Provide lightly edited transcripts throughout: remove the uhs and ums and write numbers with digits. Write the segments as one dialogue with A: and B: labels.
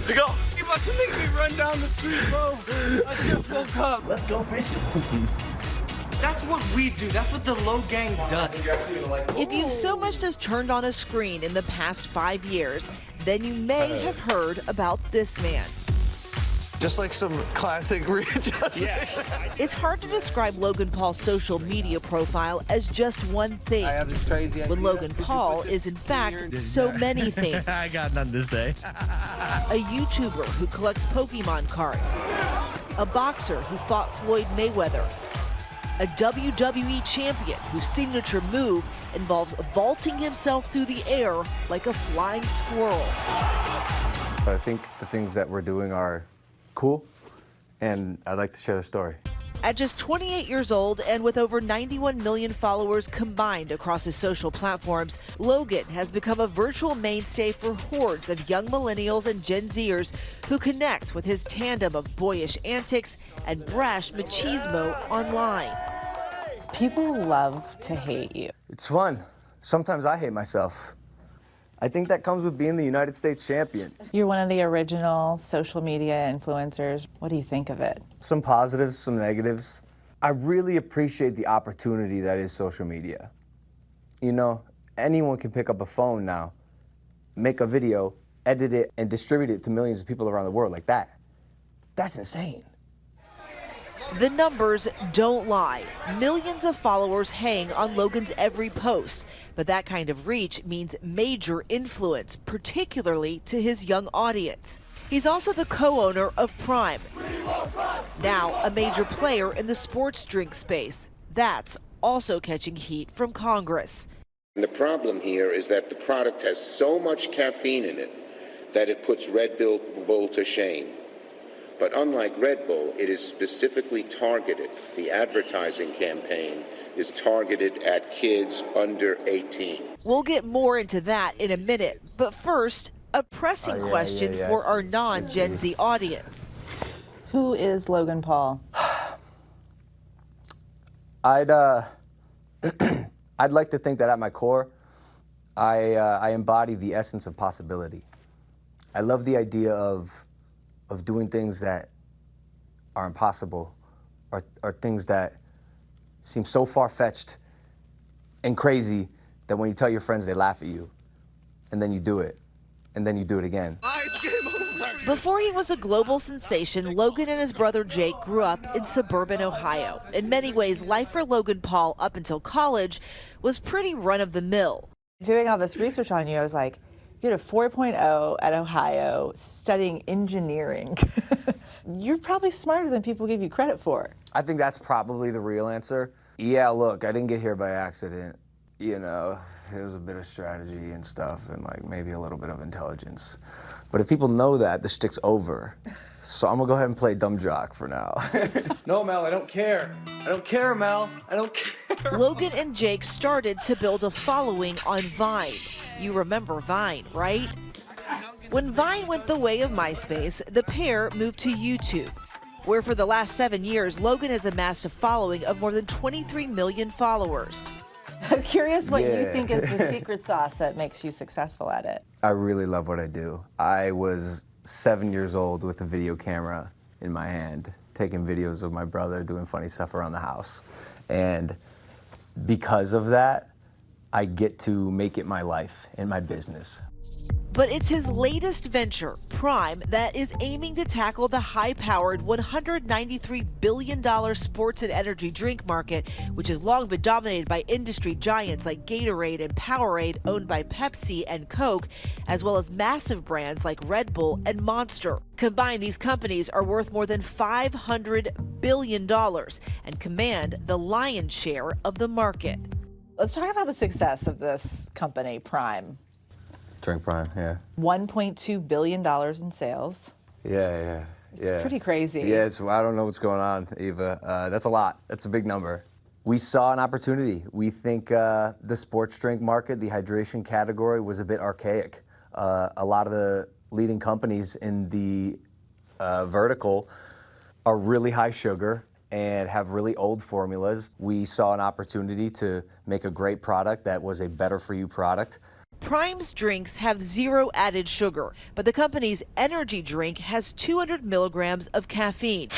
A: To go.
B: You're about to make me run down the street, bro. I just woke up.
C: Let's go fishing.
B: That's what we do. That's what the Low Gang does.
D: If you've so much as turned on a screen in the past 5 years, then you may have heard about this man.
A: Just like some classic readjustment.
B: Yeah.
D: It's hard to describe Logan Paul's social media profile as just one thing,
B: I have this crazy idea.
D: when Logan Paul is in fact so many things.
C: I got nothing to say.
D: A YouTuber who collects Pokemon cards, a boxer who fought Floyd Mayweather, a WWE champion whose signature move involves vaulting himself through the air like a flying squirrel.
E: I think the things that we're doing are cool, and I'd like to share the story.
D: At just 28 years old and with over 91 million followers combined across his social platforms, Logan has become a virtual mainstay for hordes of young millennials and Gen Zers who connect with his tandem of boyish antics and brash machismo online.
F: People love to hate you.
E: It's fun. Sometimes I hate myself. I think that comes with being the United States champion.
F: You're one of the original social media influencers. What do you think of it?
E: Some positives, some negatives. I really appreciate the opportunity that is social media. You know, anyone can pick up a phone now, make a video, edit it, and distribute it to millions of people around the world like that. That's insane.
D: The numbers don't lie. Millions of followers hang on Logan's every post, but that kind of reach means major influence, particularly to his young audience. He's also the co-owner of Prime, now a major player in the sports drink space. That's also catching heat from Congress.
G: The problem here is that the product has so much caffeine in it that it puts Red Bull to shame. But unlike Red Bull, it is specifically targeted. The advertising campaign is targeted at kids under 18.
D: We'll get more into that in a minute, but first, a pressing question for our non-Gen Z audience.
F: Who is Logan Paul?
E: I'd like to think that at my core, I embody the essence of possibility. I love the idea of doing things that are impossible, or things that seem so far-fetched and crazy that when you tell your friends, they laugh at you, and then you do it, and then you do it again.
D: Before he was a global sensation, Logan and his brother Jake grew up in suburban Ohio. In many ways, life for Logan Paul up until college was pretty run-of-the-mill.
F: Doing all this research on you, I was like, you had a 4.0 at Ohio studying engineering. You're probably smarter than people give you credit for.
E: I think that's probably the real answer. Yeah, look, I didn't get here by accident. You know, there was a bit of strategy and stuff, and like maybe a little bit of intelligence. But if people know that, the shtick's over. So I'm gonna go ahead and play dumb jock for now.
B: No, Mel, I don't care. I don't care, Mel. I don't care.
D: Logan and Jake started to build a following on Vine. You remember Vine, right? When Vine went the way of MySpace, the pair moved to YouTube, where for the last 7 years, Logan has amassed a following of more than 23 million followers.
F: I'm curious what you think is the secret sauce that makes you successful at it.
E: I really love what I do. I was 7 years old with a video camera in my hand, taking videos of my brother doing funny stuff around the house. And because of that, I get to make it my life and my business.
D: But it's his latest venture, Prime, that is aiming to tackle the high-powered $193 billion sports and energy drink market, which has long been dominated by industry giants like Gatorade and Powerade, owned by Pepsi and Coke, as well as massive brands like Red Bull and Monster. Combined, these companies are worth more than $500 billion and command the lion's share of the market.
F: Let's talk about the success of this company, Prime.
E: Drink Prime, yeah.
F: $1.2 billion in sales.
E: Yeah.
F: It's pretty crazy.
E: Yeah, I don't know what's going on, Eva. That's a lot. That's a big number. We saw an opportunity. We think the sports drink market, the hydration category, was a bit archaic. A lot of the leading companies in the vertical are really high sugar and have really old formulas. We saw an opportunity to make a great product that was a better for you product.
D: Prime's drinks have 0 added sugar, but the company's energy drink has 200 milligrams of caffeine,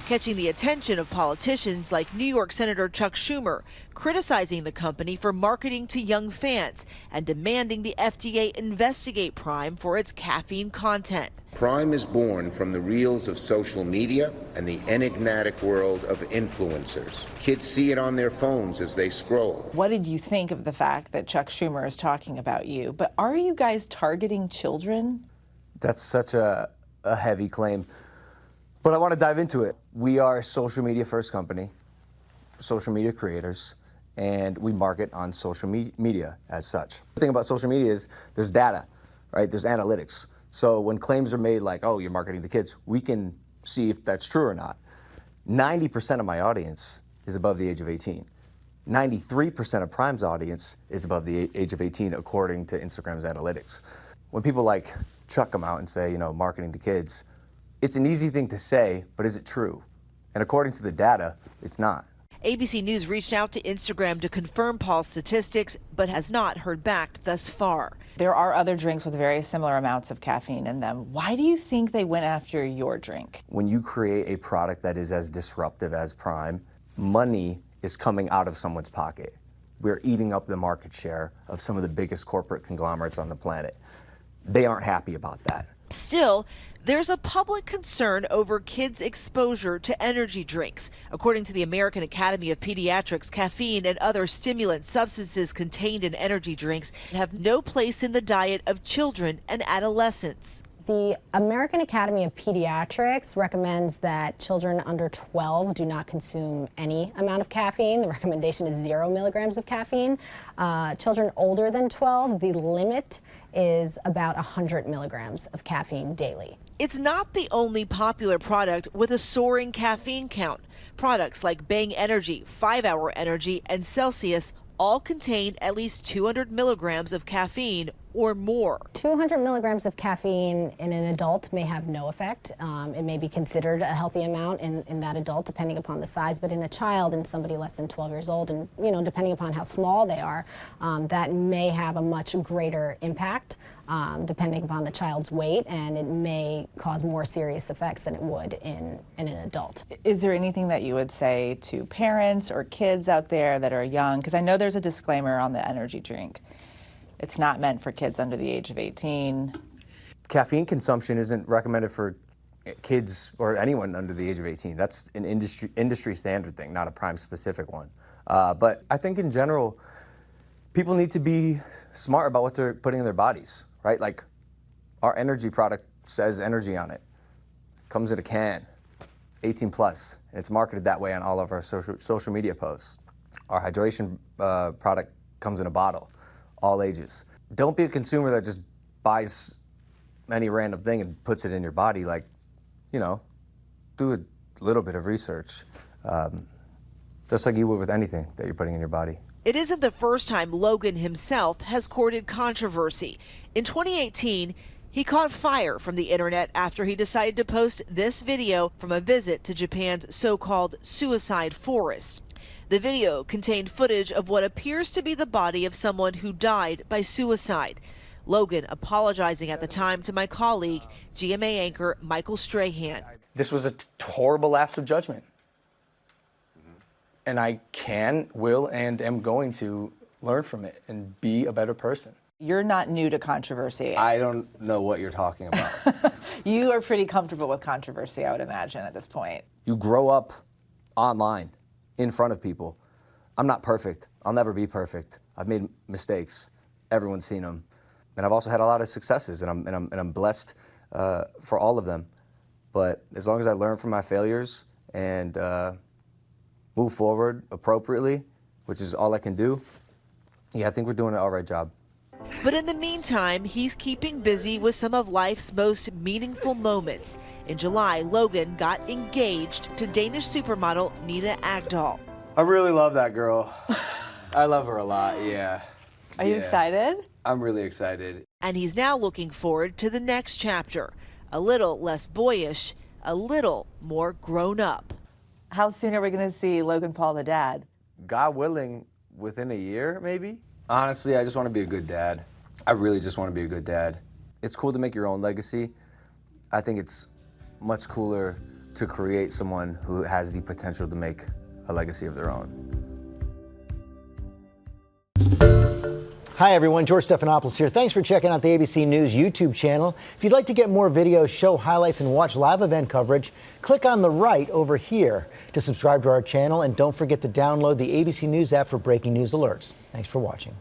D: catching the attention of politicians like New York Senator Chuck Schumer, criticizing the company for marketing to young fans and demanding the FDA investigate Prime for its caffeine content.
G: Prime is born from the reels of social media and the enigmatic world of influencers. Kids see it on their phones as they scroll.
F: What did you think of the fact that Chuck Schumer is talking about you? But are you guys targeting children?
E: That's such a heavy claim. But I want to dive into it. We are a social media first company, social media creators, and we market on social media as such. The thing about social media is there's data, right? There's analytics. So when claims are made like, oh, you're marketing to kids, we can see if that's true or not. 90% of my audience is above the age of 18. 93% of Prime's audience is above the age of 18, according to Instagram's analytics. When people like Chuck come out and say, you know, marketing to kids, it's an easy thing to say, but is it true? And according to the data, it's not.
D: ABC News reached out to Instagram to confirm Paul's statistics, but has not heard back thus far.
F: There are other drinks with very similar amounts of caffeine in them. Why do you think they went after your drink?
E: When you create a product that is as disruptive as Prime, money is coming out of someone's pocket. We're eating up the market share of some of the biggest corporate conglomerates on the planet. They aren't happy about that.
D: Still, there's a public concern over kids' exposure to energy drinks. According to the American Academy of Pediatrics, caffeine and other stimulant substances contained in energy drinks have no place in the diet of children and adolescents.
C: The American Academy of Pediatrics recommends that children under 12 do not consume any amount of caffeine. The recommendation is 0 milligrams of caffeine. Children older than 12, the limit is about 100 milligrams of caffeine daily.
D: It's not the only popular product with a soaring caffeine count. Products like Bang Energy, 5-Hour Energy, and Celsius all contain at least 200 milligrams of caffeine or more.
C: 200 milligrams of caffeine in an adult may have no effect. It may be considered a healthy amount in that adult, depending upon the size, but in a child and somebody less than 12 years old, and depending upon how small they are, that may have a much greater impact, depending upon the child's weight, and it may cause more serious effects than it would in an adult.
F: Is there anything that you would say to parents or kids out there that are young? Because I know there's a disclaimer on the energy drink. It's not meant for kids under the age of 18.
E: Caffeine consumption isn't recommended for kids or anyone under the age of 18. That's an industry standard thing, not a Prime specific one. But I think in general, people need to be smart about what they're putting in their bodies, right? Like our energy product says energy on it. Comes in a can. It's 18 plus, and it's marketed that way on all of our social media posts. Our hydration product comes in a bottle. All ages. Don't be a consumer that just buys any random thing and puts it in your body. Like, do a little bit of research, just like you would with anything that you're putting in your body.
D: It isn't the first time Logan himself has courted controversy. In 2018, he caught fire from the internet after he decided to post this video from a visit to Japan's so-called suicide forest. The video contained footage of what appears to be the body of someone who died by suicide. Logan apologizing at the time to my colleague, GMA anchor Michael Strahan.
H: This was a horrible lapse of judgment. And I can, will, and am going to learn from it and be a better person.
F: You're not new to controversy.
E: I don't know what you're talking about.
F: You are pretty comfortable with controversy, I would imagine, at this point.
E: You grow up online, in front of people. I'm not perfect. I'll never be perfect. I've made mistakes. Everyone's seen them. And I've also had a lot of successes, and I'm blessed for all of them. But as long as I learn from my failures and move forward appropriately, which is all I can do, yeah, I think we're doing an all right job.
D: But in the meantime, he's keeping busy with some of life's most meaningful moments. In July, Logan got engaged to Danish supermodel Nina Agdal.
E: I really love that girl. I love her a lot, yeah.
F: Are you excited?
E: I'm really excited.
D: And he's now looking forward to the next chapter. A little less boyish, a little more grown up.
F: How soon are we going to see Logan Paul the dad?
E: God willing, within a year, maybe? Honestly, I just want to be a good dad. I really just want to be a good dad. It's cool to make your own legacy. I think it's much cooler to create someone who has the potential to make a legacy of their own.
I: Hi everyone, George Stephanopoulos here. Thanks for checking out the ABC News YouTube channel. If you'd like to get more videos, show highlights, and watch live event coverage, click on the right over here to subscribe to our channel, and don't forget to download the ABC News app for breaking news alerts. Thanks for watching.